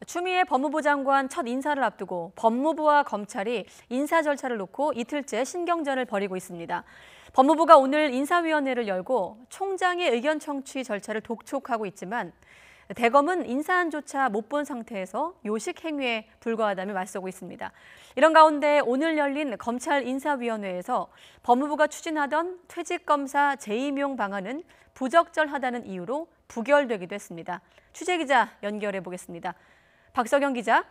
추미애 법무부 장관 첫 인사를 앞두고 법무부와 검찰이 인사 절차를 놓고 이틀째 신경전을 벌이고 있습니다. 법무부가 오늘 인사위원회를 열고 총장의 의견 청취 절차를 독촉하고 있지만 대검은 인사안조차 못 본 상태에서 요식 행위에 불과하다며 맞서고 있습니다. 이런 가운데 오늘 열린 검찰 인사위원회에서 법무부가 추진하던 퇴직검사 재임용 방안은 부적절하다는 이유로 부결되기도 했습니다. 취재 기자 연결해 보겠습니다. 박석영 기자.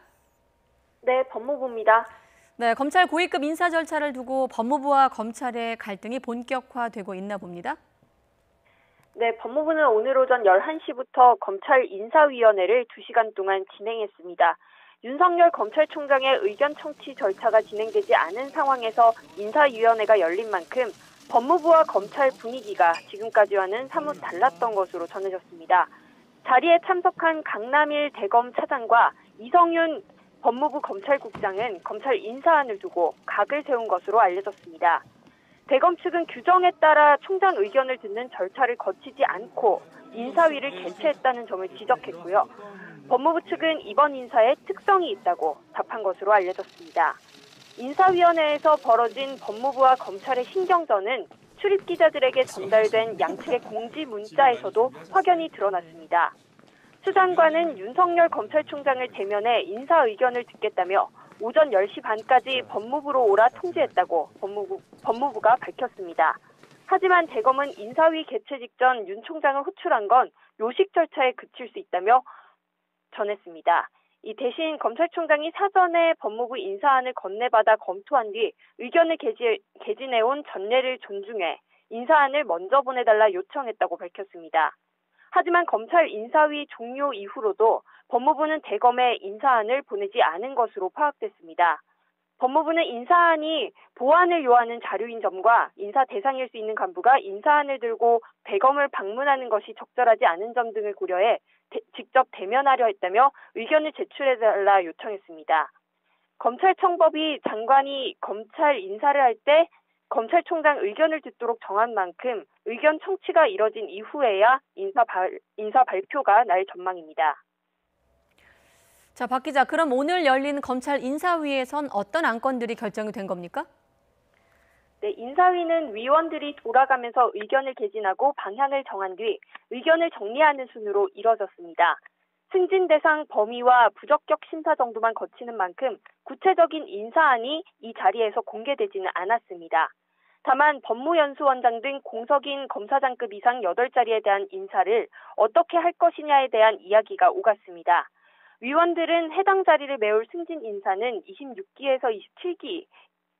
네, 법무부입니다. 네, 검찰 고위급 인사 절차를 두고 법무부와 검찰의 갈등이 본격화되고 있나 봅니다. 네, 법무부는 오늘 오전 11시부터 검찰 인사위원회를 2시간 동안 진행했습니다. 윤석열 검찰총장의 의견 청취 절차가 진행되지 않은 상황에서 인사위원회가 열린 만큼 법무부와 검찰 분위기가 지금까지와는 사뭇 달랐던 것으로 전해졌습니다. 자리에 참석한 강남일 대검 차장과 이성윤 법무부 검찰국장은 검찰 인사안을 두고 각을 세운 것으로 알려졌습니다. 대검 측은 규정에 따라 총장 의견을 듣는 절차를 거치지 않고 인사위를 개최했다는 점을 지적했고요. 법무부 측은 이번 인사에 특성이 있다고 답한 것으로 알려졌습니다. 인사위원회에서 벌어진 법무부와 검찰의 신경전은 출입 기자들에게 전달된 양측의 공지 문자에서도 확연히 드러났습니다. 수 장관은 윤석열 검찰총장을 대면해 인사 의견을 듣겠다며 오전 10시 반까지 법무부로 오라 통지했다고 법무부가 밝혔습니다. 하지만 대검은 인사위 개최 직전 윤 총장을 호출한 건 요식 절차에 그칠 수 있다며 전했습니다. 이 대신 검찰총장이 사전에 법무부 인사안을 건네받아 검토한 뒤 의견을 개진해온 전례를 존중해 인사안을 먼저 보내달라 요청했다고 밝혔습니다. 하지만 검찰 인사위 종료 이후로도 법무부는 대검에 인사안을 보내지 않은 것으로 파악됐습니다. 법무부는 인사안이 보완을 요하는 자료인 점과 인사 대상일 수 있는 간부가 인사안을 들고 대검을 방문하는 것이 적절하지 않은 점 등을 고려해 직접 대면하려 했다며 의견을 제출해달라 요청했습니다. 검찰청법이 장관이 검찰 인사를 할 때 검찰총장 의견을 듣도록 정한 만큼 의견 청취가 이뤄진 이후에야 인사 발표가 날 전망입니다. 자, 박 기자, 그럼 오늘 열린 검찰 인사위에선 어떤 안건들이 결정이 된 겁니까? 네, 인사위는 위원들이 돌아가면서 의견을 개진하고 방향을 정한 뒤 의견을 정리하는 순으로 이뤄졌습니다. 승진 대상 범위와 부적격 심사 정도만 거치는 만큼 구체적인 인사안이 이 자리에서 공개되지는 않았습니다. 다만 법무연수원장 등 공석인 검사장급 이상 8자리에 대한 인사를 어떻게 할 것이냐에 대한 이야기가 오갔습니다. 위원들은 해당 자리를 메울 승진 인사는 26기에서 27기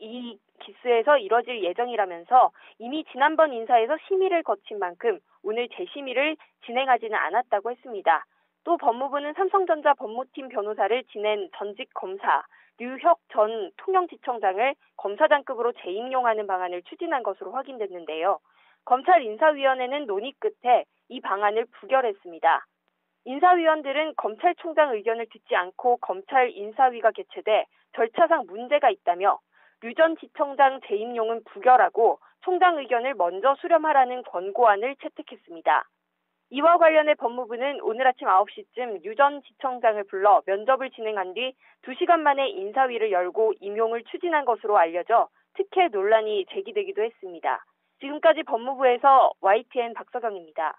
이 기수에서 이뤄질 예정이라면서 이미 지난번 인사에서 심의를 거친 만큼 오늘 재심의를 진행하지는 않았다고 했습니다. 또 법무부는 삼성전자 법무팀 변호사를 지낸 전직 검사 류혁 전 통영지청장을 검사장급으로 재임용하는 방안을 추진한 것으로 확인됐는데요. 검찰 인사위원회는 논의 끝에 이 방안을 부결했습니다. 인사위원들은 검찰총장 의견을 듣지 않고 검찰 인사위가 개최돼 절차상 문제가 있다며 류 전 지청장 재임용은 부결하고 총장 의견을 먼저 수렴하라는 권고안을 채택했습니다. 이와 관련해 법무부는 오늘 아침 9시쯤 류 전 지청장을 불러 면접을 진행한 뒤 2시간 만에 인사위를 열고 임용을 추진한 것으로 알려져 특혜 논란이 제기되기도 했습니다. 지금까지 법무부에서 YTN 박석영입니다.